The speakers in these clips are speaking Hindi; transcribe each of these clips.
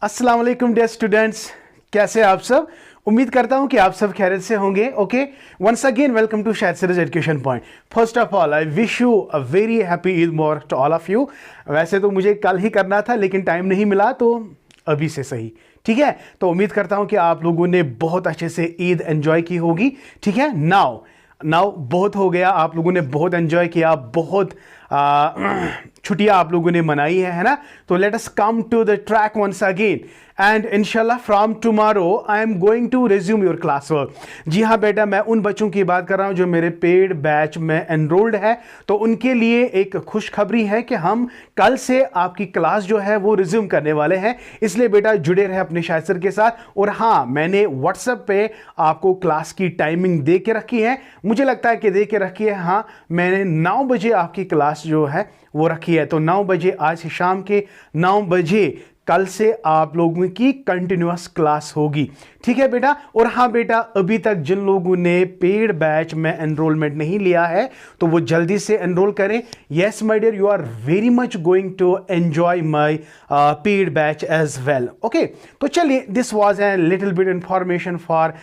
अस्सलाम वालेकुम डियर स्टूडेंट्स, कैसे आप सब। उम्मीद करता हूं कि आप सब खैरियत से होंगे। Okay, once again welcome to Shahid Siraj education point. First of all I wish you a very happy Eid Mubarak to all of you. वैसे तो मुझे कल ही करना था लेकिन टाइम नहीं मिला, तो अभी से सही। ठीक है, तो उम्मीद करता हूं कि आप लोगों ने बहुत अच्छे से ईद एंजॉय की होगी। ठीक है, नाउ बहुत हो गया, आप लोगों ने बहुत एंजॉय किया, बहुत छुट्टियां आप लोगों ने मनाई है ना। तो let us come to the track once again and इंशाल्लाह from tomorrow I am going to resume your class work. जी हाँ बेटा, मैं उन बच्चों की बात कर रहा हूं जो मेरे पेड बैच में एनरोल्ड है। तो उनके लिए एक खुशखबरी है कि हम कल से आपकी क्लास जो है वो रिज्यूम करने वाले हैं। इसलिए बेटा जुड़े रहे अपने शाहिद सर के साथ। और हाँ, मैंने व्हाट्सएप पे आपको क्लास की टाइमिंग दे के रखी है। मुझे लगता है कि दे के रखी है, हाँ मैंने 9 बजे आपकी क्लास जो है वो रखी है। तो 9 बजे, आज शाम के 9 बजे कल से आप लोगों की कंटिन्यूअस क्लास होगी। ठीक है बेटा। और हाँ बेटा, अभी तक जिन लोगों ने पेड बैच में एनरोलमेंट नहीं लिया है तो वो जल्दी से एनरोल करें। Yes my dear, you are very much going to enjoy my paid batch as well. Okay, तो चलिए, this was a little bit information for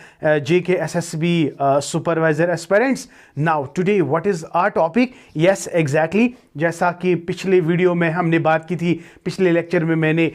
JKSSB supervisor aspirants. Now today what is our topic. Yes exactly, जैसा कि पिछले वीडियो में हमने बात की थी, पिछले लेक्चर में मैंने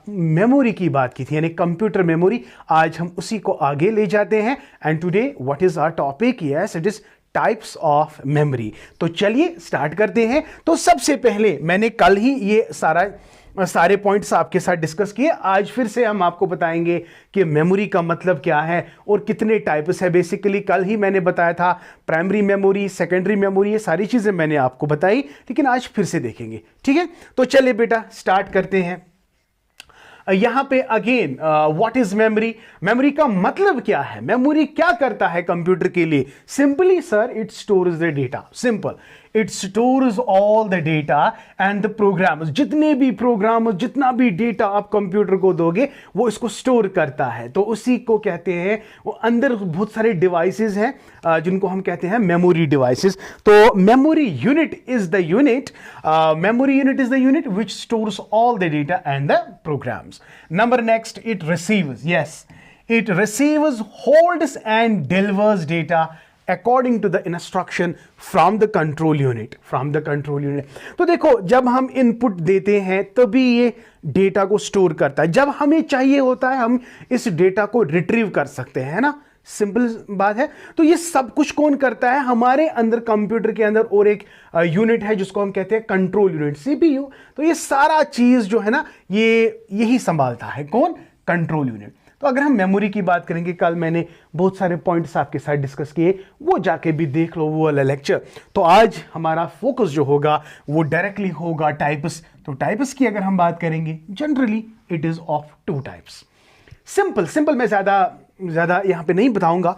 मेमोरी की बात की थी, यानी कंप्यूटर मेमोरी। आज हम उसी को आगे ले जाते हैं। And today what is our topic. Yes, it is types of memory. तो चलिए स्टार्ट करते हैं। तो सबसे पहले मैंने कल ही ये सारे पॉइंट्स आपके साथ डिस्कस किए। आज फिर से हम आपको बताएंगे कि मेमोरी का मतलब क्या है और कितने टाइप्स है। बेसिकली कल ही मैंने बताया था प्राइमरी मेमोरी, सेकेंडरी मेमोरी, ये सारी चीजें मैंने आपको बताई, लेकिन आज फिर से देखेंगे। ठीक है, तो चलिए बेटा स्टार्ट करते हैं। यहां पे again what is memory. Memory का मतलब क्या है, मेमोरी क्या करता है कंप्यूटर के लिए। Simply sir, it stores the data. Simple, it stores all the data and the programs. जितने भी प्रोग्राम, जितना भी डेटा आप कंप्यूटर को दोगे वो इसको स्टोर करता है। तो उसी को कहते हैं, वो अंदर बहुत सारे डिवाइसेस हैं जिनको हम कहते हैं मेमोरी डिवाइसेस। तो memory unit is the unit, memory unit is the unit which stores all the data and the programs. Number next, it receives. Yes, it receives, holds and delivers data according to the instruction from the control unit. From the control unit. तो देखो, जब हम इनपुट देते हैं तभी ये डेटा को स्टोर करता है। जब हमें चाहिए होता है हम इस डेटा को रिट्रीव कर सकते हैं, है ना। सिंपल बात है। तो ये सब कुछ कौन करता है हमारे अंदर, कंप्यूटर के अंदर और एक यूनिट है जिसको हम कहते हैं कंट्रोल यूनिट, CPU। तो ये सारा चीज जो है ना, ये यही संभालता है। कौन? Control unit. तो अगर हम मेमोरी की बात करेंगे, कल मैंने बहुत सारे पॉइंट्स आपके साथ डिस्कस किए, वो जाके भी देख लो वो वाला लेक्चर। तो आज हमारा फोकस जो होगा वो डायरेक्टली होगा टाइप्स। तो टाइप्स की अगर हम बात करेंगे, generally it is of 2 types. Simple मैं ज्यादा यहां पे नहीं बताऊंगा।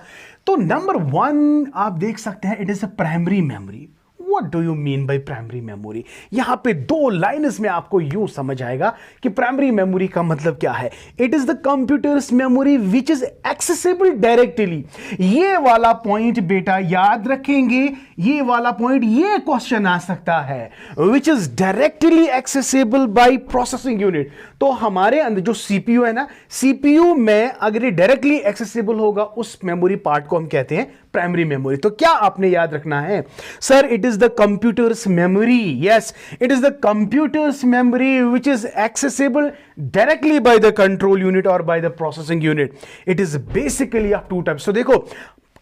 तो नंबर 1 आप देख सकते हैं, it is a primary memory. What do you mean by primary memory? यहां पे 2 लाइन्स में आपको यूं समझ आएगा कि प्राइमरी मेमोरी का मतलब क्या है। It is the computer's memory which is accessible directly. ये वाला पॉइंट बेटा याद रखेंगे, ये वाला पॉइंट, ये क्वेश्चन आ सकता है। Which is directly accessible bye processing unit. तो हमारे अंदर जो CPU है ना, CPU में अगर ये डायरेक्टली एक्सेसिबल होगा, उस मेमोरी पार्ट को हम कहते हैं प्राइमरी मेमोरी। तो क्या आपने याद रखना है, sir it is the computer's memory. Yes, it is the computer's memory which is accessible directly by the control unit और by the processing unit. It is basically of 2 types. तो देखो,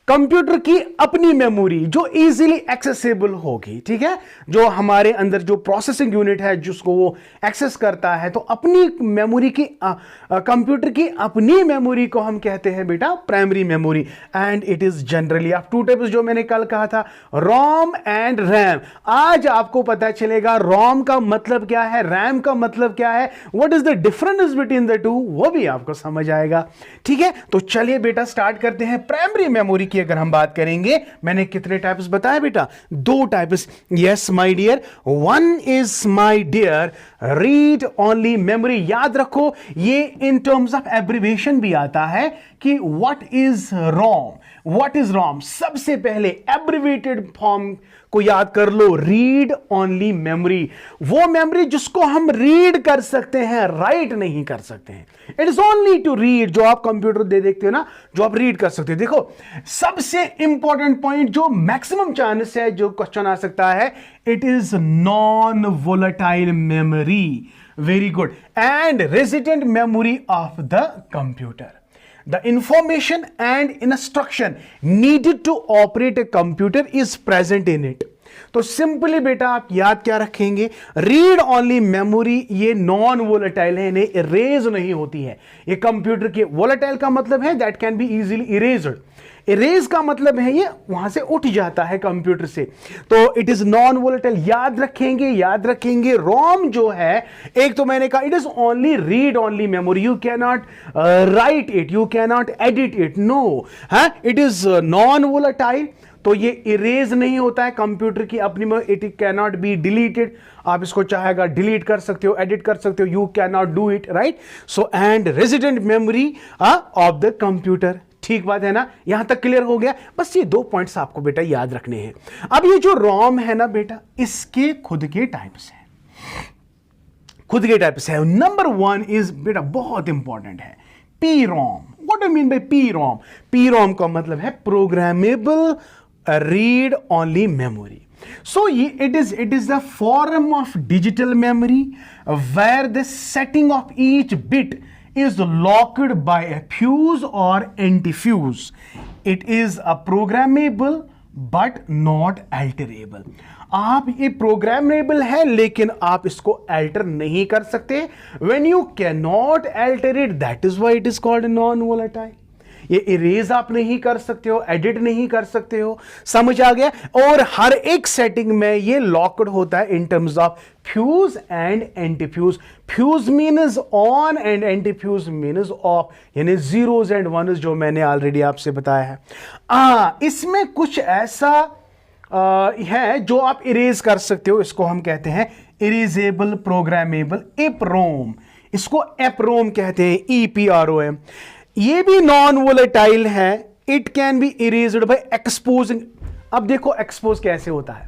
कंप्यूटर की अपनी मेमोरी जो इजीली एक्सेसिबल होगी, ठीक है, जो हमारे अंदर जो प्रोसेसिंग यूनिट है जिसको वो एक्सेस करता है, तो अपनी मेमोरी की कंप्यूटर की अपनी मेमोरी को हम कहते हैं बेटा primary memory. And it is generally of 2 types, जो मैंने कल कहा था, रोम एंड रैम। आज आपको पता चलेगा रोम का मतलब क्या है, रैम का मतलब क्या है, what is the difference between the 2, वो भी आपको समझ आएगा। ठीक है, तो चलिए बेटा स्टार्ट करते हैं। प्राइमरी मेमोरी की अगर हम बात करेंगे, मैंने कितने टाइप्स बताए बेटा? 2 types. Yes my dear, 1 is my dear read only memory. याद रखो, ये इन टर्म्स ऑफ एब्रिविएशन भी आता है कि what is ROM, what is ROM. सबसे पहले एब्रिविएटेड फॉर्म को याद कर लो, रीड ओनली मेमोरी, वो मेमोरी जिसको हम रीड कर सकते हैं, राइट नहीं कर सकते हैं। It is only to read, जो आप कंप्यूटर दे देखते हो ना, जो आप रीड कर सकते हो। देखो सबसे इंपॉर्टेंट पॉइंट, जो मैक्सिमम चांस है जो क्वेश्चन आ सकता है, it is non volatile memory. Very good. And resident memory of the computer, the information and instruction needed to operate a computer is present in it। तो सिंपली बेटा आप याद क्या रखेंगे, रीड ओनली मेमोरी ये नॉन वोलेटाइल है, इन्हें इरेज नहीं होती है। ये कंप्यूटर के, वोलेटाइल का मतलब है that can be easily erased, erase का मतलब है ये वहां से उठ जाता है कंप्यूटर से। तो इट इज नॉन वोलेटाइल, याद रखेंगे, याद रखेंगे। रोम जो है, एक तो मैंने कहा it is only read only memory, you can not write it, you can not edit it, no है, इट इज नॉन वोलेटाइल। तो ये इरेज नहीं होता है कंप्यूटर की अपनी, it can not be deleted. आप इसको चाहेगा डिलीट कर सकते हो, एडिट कर सकते हो, you can not do it, right. So and resident memory of the computer. ठीक बात है ना, यहां तक क्लियर हो गया। बस ये 2 पॉइंट्स आपको बेटा याद रखने हैं। अब ये जो रोम है ना बेटा, इसके खुद के टाइप्स हैं, खुद के टाइप्स है। नंबर 1 इज बेटा बहुत इंपॉर्टेंट है, P ROM. What do mean by P ROM? P ROM का मतलब है programmable read only memory. So it is the form of digital memory where the setting of each bit is locked by a fuse or antifuse. It is a programmable but not alterable. आप ये प्रोग्रामेबल है लेकिन आप इसको अल्टर नहीं कर सकते। When you cannot alter it, that is why it is called non-volatile. ये इरेज आप नहीं कर सकते हो, एडिट नहीं कर सकते हो, समझ आ गया। और हर एक सेटिंग में ये लॉक्ड होता है in terms of fuse and antifuse. Fuse means on and antifuse means of, यानी जीरोज एंड वनस, जो मैंने ऑलरेडी आपसे बताया है। इसमें कुछ ऐसा है जो आप इरेज कर सकते हो, इसको हम कहते हैं इरेजेबल प्रोग्रामेबल एप्रोम, इसको एप्रोम कहते हैं, EPROM। ये भी नॉन वोलेटाइल है, it can be erased by exposing. अब देखो एक्सपोज कैसे होता है,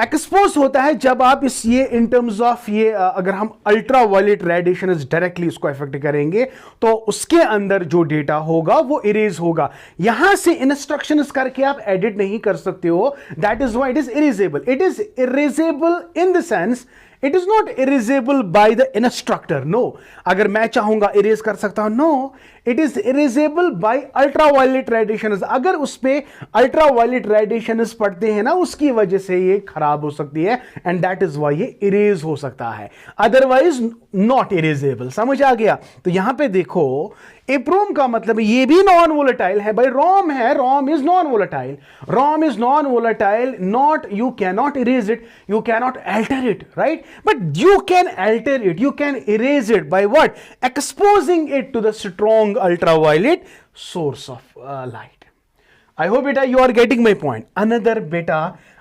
एक्सपोज होता है जब आप इस ये इन टर्म्स ऑफ ये अगर हम अल्ट्रा वायलेट रेडिएशन डायरेक्टली इसको इफेक्ट करेंगे तो उसके अंदर जो डेटा होगा वो इरेज होगा। यहां से इंस्ट्रक्शंस करके आप एडिट नहीं कर सकते हो, that is why it is erasable. It is erasable in the sense it is not erasable by the instructor, no. अगर मैं चाहूंगा इरेज कर सकता हूं, no, it is erasable by ultraviolet radiation. अगर उस पे अल्ट्रावायलेट रेडिएशन पड़ते हैं ना, उसकी वजह से ये खराब हो सकती है, एंड दैट इज वाई ये इरेज हो सकता है, अदरवाइज नॉट इरेजेबल। समझ आ गया? तो यहां पे देखो एप्रोम का मतलब ये भी नॉन वोलेटाइल है भाई। रोम है, ROM is non volatile, ROM is non volatile, not, you can not erase it, you can not alter it, right, but you can alter it, you can erase it by what? Exposing it to the strong ultraviolet source of light. I hope beta you are getting my point.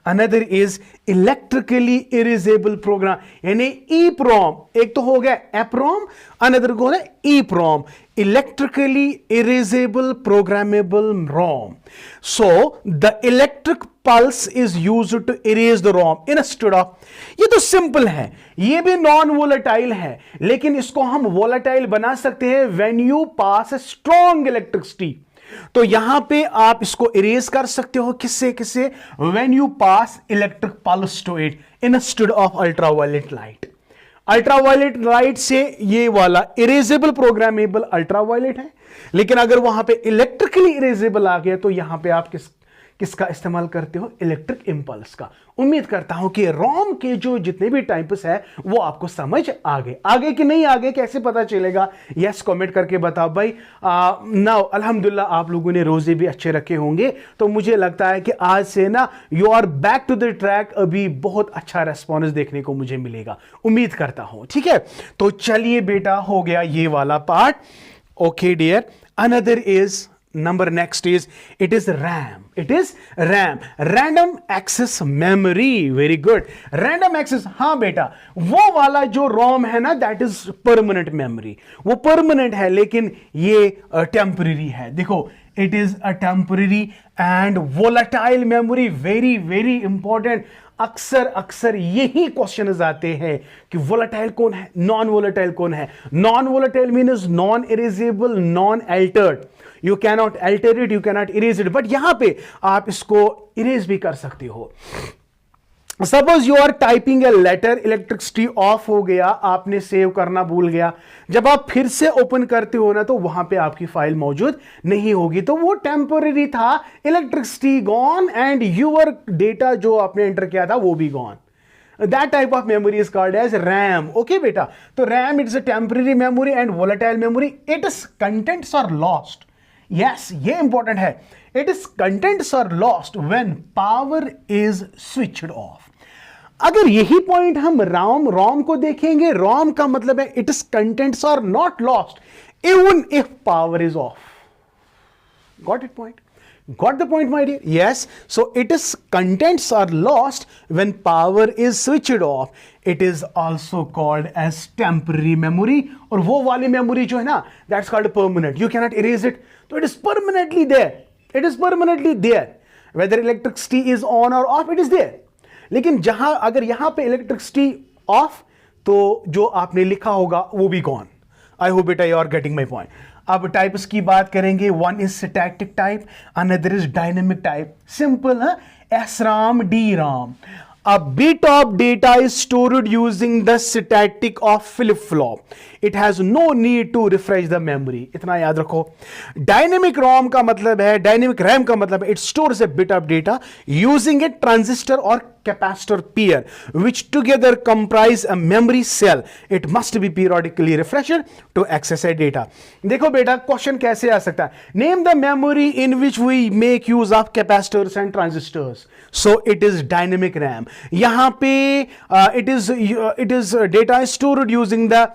Another is electrically erasable program, यानी EPROM। एक तो हो गया EPROM, another को है EPROM, electrically erasable programmable ROM. So the electric pulse is used to erase the ROM instead of, ये तो सिंपल है, ये भी नॉन वोलेटाइल है, लेकिन इसको हम वोलेटाइल बना सकते हैं when you pass a strong electricity। तो यहां पे आप इसको इरेज कर सकते हो, किससे किससे? when you pass electric pulse to it instead of ultraviolet light। Ultraviolet light से ये वाला इरेजेबल प्रोग्रामेबल अल्ट्रावायलेट है, लेकिन अगर वहां पे इलेक्ट्रिकली इरेजेबल आ गया तो यहां पे आप किसका इस्तेमाल करते हो? इलेक्ट्रिक इंपल्स का। उम्मीद करता हूं कि रोम के जो जितने भी टाइप्स है वो आपको समझ आ गए। आगे कि नहीं आगे कैसे पता चलेगा? यस कमेंट करके बताओ भाई। नाउ अल्हम्दुलिल्लाह आप लोगों ने रोजे भी अच्छे रखे होंगे, तो मुझे लगता है कि आज से ना you are back to the track. अभी बहुत अच्छा रेस्पॉन्स देखने को मुझे मिलेगा, उम्मीद करता हूं, ठीक है। तो चलिए बेटा, हो गया ये वाला part. Okay dear, another is number next is it is RAM. It is RAM, random access memory. Very good, random access। हाँ बेटा, वो वाला जो ROM है ना, that is permanent memory। वो permanent है लेकिन ये temporary है। देखो it is a temporary and volatile memory. Very very important, अक्सर अक्सर यही क्वेश्चन आते हैं कि वोलेटाइल कौन है, नॉन वोलेटाइल कौन है। Non volatile means non erasable, non altered, you cannot alter it, you cannot erase it, but यहां पे आप इसको इरेज भी कर सकते हो। Suppose you are typing a letter, electricity off हो गया, आपने सेव करना भूल गया, जब आप फिर से ओपन करते हो ना तो वहां पे आपकी फाइल मौजूद नहीं होगी, तो वो टेम्पररी था, electricity gone and your data जो आपने एंटर किया था वो भी gone. That type of memory is called as RAM. Okay बेटा, तो RAM it is a temporary memory and volatile memory. Its contents are lost. Yes, ये important है. Its contents are lost when power is switched off. अगर यही पॉइंट हम ROM को देखेंगे, ROM का मतलब है its contents are not lost even if power is off. Got it point? Got the point, my dear? Yes. So its contents are lost when power is switched off. It is also called as temporary memory. और वो वाली memory जो है ना, that's called permanent. You cannot erase it. So it is permanently there. It is permanently there. Whether electricity is on or off, it is there. लेकिन जहां अगर यहां पे electricity off, तो जो आपने लिखा होगा वो भी gone. I hope बेटा you are getting my point. अब टाइप्स की बात करेंगे, one is static type, another is dynamic type. Simple है, SRAM, DRAM। A bit of data is stored using the static of flip-flop. It has no need to refresh the memory. इतना याद रखो। Dynamic ROM का मतलब है, dynamic RAM का मतलब है, it stores a bit of data using a transistor or capacitor pair which together comprise a memory cell. It must be periodically refreshed to access a data. देखो बेटा क्वेश्चन कैसे आ सकता है, name the memory in which we make use of capacitors and transistors. So it is dynamic RAM. यहां पे it is data stored using the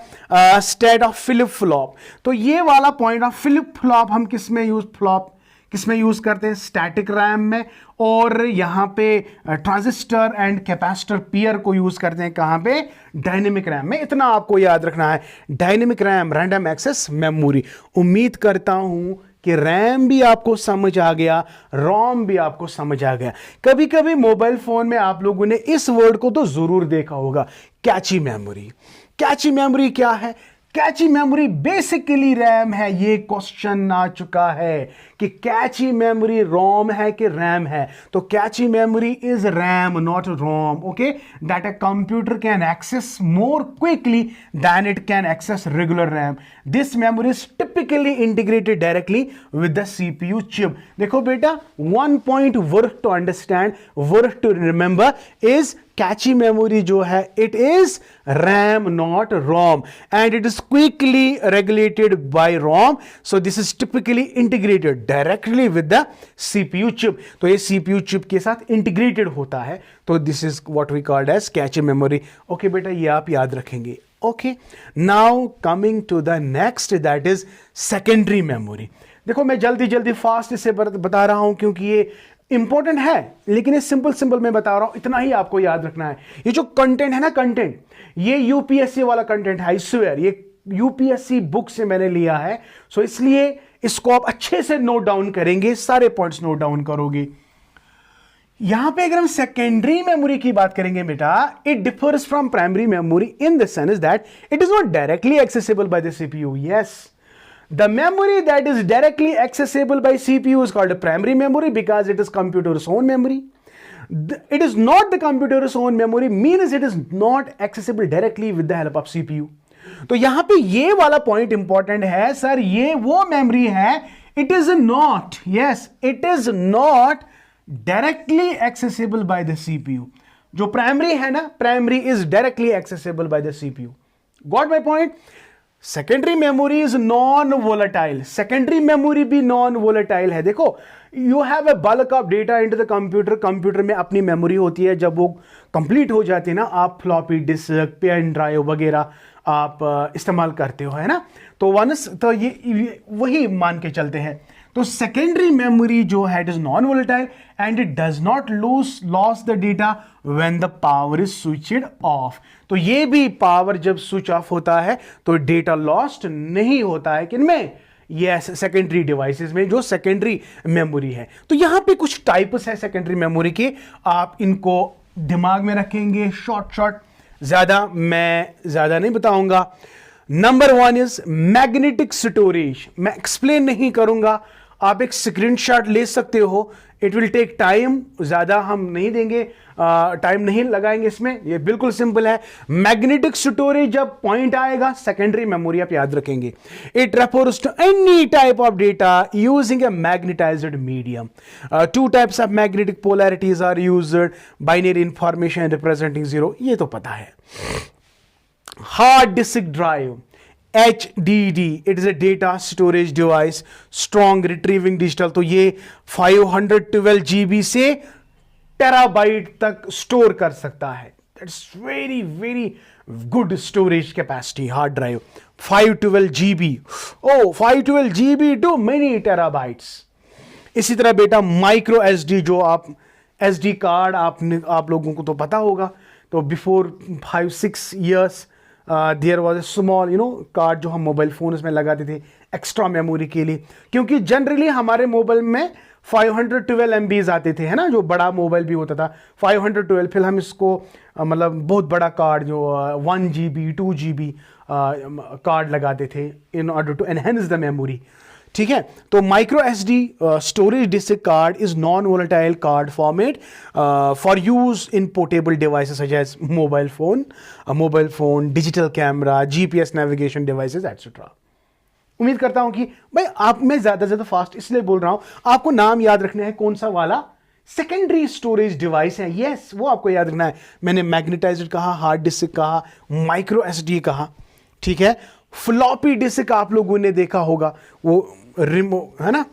state of flip flop. तो ये वाला पॉइंट ऑफ फ्लिप फ्लॉप हम किसमें यूज करते हैं, स्टैटिक रैम में, और यहां पे ट्रांजिस्टर एंड कैपेसिटर पेयर को यूज करते हैं कहां पे, डायनेमिक रैम में। इतना आपको याद रखना है, dynamic RAM, random access memory. उम्मीद करता हूं कि रैम भी आपको समझ आ गया, रोम भी आपको समझ आ गया। कभी कभी मोबाइल फोन में आप लोगों ने इस वर्ड को तो जरूर देखा होगा, कैची मेमोरी। कैची मेमोरी क्या है? कैची मेमोरी बेसिकली रैम है। ये क्वेश्चन आ चुका है कि कैची मेमोरी रोम है कि रैम है, तो cache memory is RAM not ROM. Okay, that a computer can access more quickly than it can access regular RAM. This memory is typically integrated directly with the CPU chip. देखो बेटा, one point worth to understand, worth to remember is cache memory जो है it is RAM not ROM and it is quickly regulated by ROM. So this is typically integrated directly with the CPU chip. तो ये सीपीयू चिप के साथ इंटीग्रेटेड होता है, तो this is what we called as cache memory. Okay बेटा, ये आप याद रखेंगे। Okay, now coming to the next, that is secondary memory. देखो मैं जल्दी फास्ट इसे बता रहा हूं क्योंकि ये इंपॉर्टेंट है, लेकिन ये सिंपल मैं बता रहा हूं, इतना ही आपको याद रखना है। ये जो कंटेंट है ना, कंटेंट, ये यूपीएससी वाला कंटेंट है, आई स्वेयर, ये यूपीएससी बुक से मैंने लिया है। सो इसलिए इसको आप अच्छे से नोट डाउन करेंगे, सारे पॉइंट्स नोट डाउन करोगे। यहां पे अगर हम सेकेंडरी मेमोरी की बात करेंगे बेटा, it differs from primary memory in the sense that it is not directly accessible by the CPU. Yes, the memory that is directly accessible by CPU is called a primary memory because it is computer's own memory. It is not the computer's own memory means it is not accessible directly with the help of CPU. तो यहां पे ये वाला पॉइंट इंपॉर्टेंट है सर, ये वो मेमोरी है, it is not, yes, it is not directly accessible by the CPU. जो प्राइमरी है ना, primary is directly accessible by the CPU. Got my point? Secondary memory is non volatile, secondary memory भी नॉन वोलेटाइल है। देखो, you have a bulk of data into the computer, computer में अपनी मेमोरी होती है, जब वो कंप्लीट हो जाती है ना, आप फ्लॉपी डिस्क, पेन ड्राइव वगैरह आप इस्तेमाल करते हो, है ना, तो वंस तो ये वही मान के चलते हैं। तो सेकेंडरी मेमोरी जो है it is non volatile and it does not loss the data when the power is switched off. तो ये भी पावर जब स्विच ऑफ होता है तो डेटा लॉस्ट नहीं होता है, किनमें, यस, सेकेंडरी डिवाइसेस में जो सेकेंडरी मेमोरी है। तो यहां पे कुछ टाइप्स है सेकेंडरी मेमोरी के, आप इनको दिमाग में रखेंगे शॉर्ट, मैं ज्यादा नहीं बताऊंगा। Number 1 is magnetic storage. मैं एक्सप्लेन नहीं करूंगा, आप एक स्क्रीनशॉट ले सकते हो। इट विल टेक टाइम, ज्यादा हम नहीं देंगे, टाइम नहीं लगाएंगे इसमें, ये बिल्कुल सिंपल है। मैग्नेटिक स्टोरेज जब पॉइंट आएगा, सेकेंडरी मेमोरी आप याद रखेंगे। It refers to any type of data using a magnetized medium. 2 types of magnetic polarities are used, binary information representing 0, ये तो पता है। Hard disk drive, HDD, it is a data storage device, strong retrieving digital. तो ये 512 GB से टेराबाइट तक स्टोर कर सकता है। That's very very good storage capacity. Hard drive 512 GB, 512 GB to many terabytes. इसी तरह बेटा माइक्रो SD, जो आप SD कार्ड आप लोगों को तो पता होगा। तो before 5-6 years there was a small card जो हम मोबाइल फोन में लगाते थे एक्स्ट्रा मेमोरी के लिए, क्योंकि जनरली हमारे मोबाइल में 512 MB आते थे, है ना, जो बड़ा मोबाइल भी होता था 512। फिर हम इसको मतलब बहुत बड़ा कार्ड जो 1 GB 2 GB कार्ड लगाते थे in order to enhance the memory. ठीक है, तो micro SD storage disk card is non volatile card format for use in portable devices such as mobile phone, digital camera, GPS navigation devices etcetera. उम्मीद करता हूं कि भाई मैं ज्यादा से ज्यादा फास्ट इसलिए बोल रहा हूं, आपको नाम याद रखना है कौन सा वाला सेकेंडरी स्टोरेज डिवाइस है। यस, वो आपको याद रखना है। मैंने मैग्नेटाइज्ड कहा, हार्ड डिस्क कहा, माइक्रो SD कहा। ठीक है, फ्लॉपी डिस्क आप लोगों ने देखा होगा, वो है ना।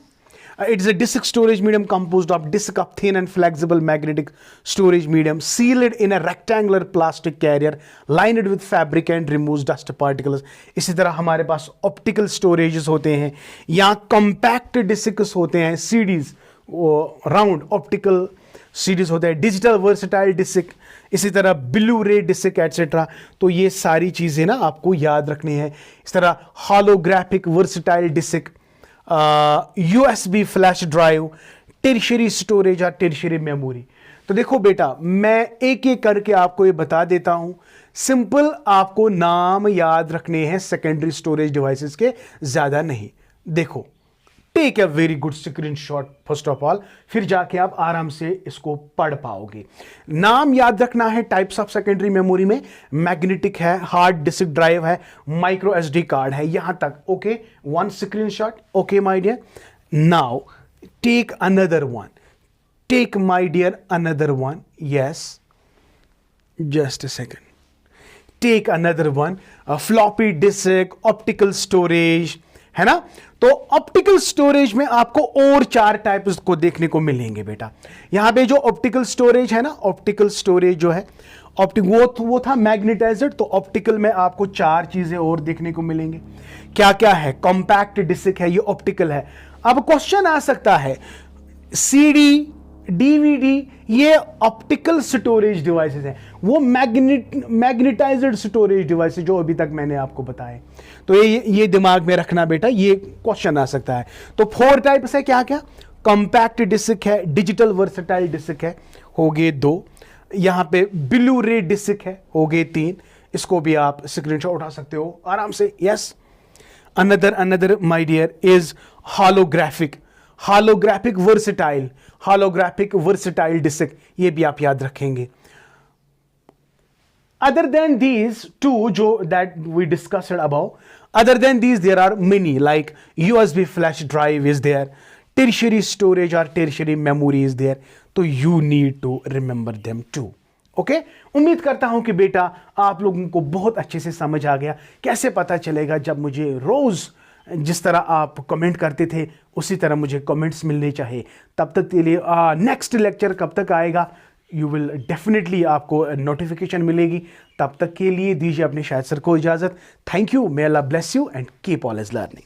It is a disk storage medium composed of disk of thin and flexible magnetic storage medium sealed in a rectangular plastic carrier lined with fabric and removes dust particles। इसी तरह हमारे पास ऑप्टिकल स्टोरेजेस होते हैं या कॉम्पैक्ट डिस्क्स होते हैं, CDs, राउंड ऑप्टिकल CDs होते हैं, डिजिटल वर्सेटाइल डिस्क, इसी तरह ब्लू रे डिस्क एटसेट्रा। तो ये सारी चीजें ना आपको याद रखनी है। इस तरह holographic versatile disc, USB flash drive, tertiary storage और टेरिशरी मेमोरी। तो देखो बेटा, मैं एक एक करके आपको ये बता देता हूं। सिंपल आपको नाम याद रखने हैं सेकेंडरी स्टोरेज डिवाइसेस के, ज्यादा नहीं। देखो, take a very good screenshot first of all, फिर जाके आप आराम से इसको पढ़ पाओगे। नाम याद रखना है टाइप्स ऑफ सेकेंडरी मेमोरी में, मैग्नेटिक है, हार्ड डिस्क ड्राइव है, माइक्रो SD कार्ड है, यहां तक। Okay, 1 screenshot. Okay my dear, now take another one, take my dear another one. Yes, just a second, take another one. Floppy disk, optical storage, है ना। तो ऑप्टिकल स्टोरेज में आपको और 4 टाइप्स को देखने को मिलेंगे बेटा। यहां पे जो ऑप्टिकल स्टोरेज है ना, ऑप्टिकल स्टोरेज जो है वो था मैग्नेटाइज्ड। तो ऑप्टिकल में आपको 4 चीजें और देखने को मिलेंगे। क्या क्या है? कॉम्पैक्ट डिस्क है, ये ऑप्टिकल है। अब क्वेश्चन आ सकता है, CD, DVD, ये ऑप्टिकल स्टोरेज डिवाइसेस हैं, वो मैग्नेटाइज्ड स्टोरेज डिवाइसेस जो अभी तक मैंने आपको बताए। तो ये दिमाग में रखना बेटा, ये क्वेश्चन आ सकता है। तो 4 टाइप्स है, क्या क्या? कॉम्पैक्ट डिस्क है, डिजिटल वर्सेटाइल डिस्क है, हो गए 2। यहां पे ब्लू रे डिस्क है, हो गए 3। इसको भी आप स्क्रीनशॉट उठा सकते हो आराम से। Yes, another my dear is holographic versatile disk, ये भी आप याद रखेंगे। Other than these 2 that we discussed above, other than these there are many, like USB flash drive is there, tertiary storage or tertiary memory is there, so you need to remember them too. Okay? उम्मीद करता हूं कि बेटा आप लोगों को बहुत अच्छे से समझ आ गया। कैसे पता चलेगा? जब मुझे रोज जिस तरह आप कमेंट करते थे उसी तरह मुझे कमेंट्स मिलने चाहिए। तब तक के लिए नेक्स्ट लेक्चर कब तक आएगा, यू विल डेफिनेटली आपको नोटिफिकेशन मिलेगी। तब तक के लिए दीजिए अपने शायद सर को इजाजत। Thank you, may Allah bless you and keep always learning.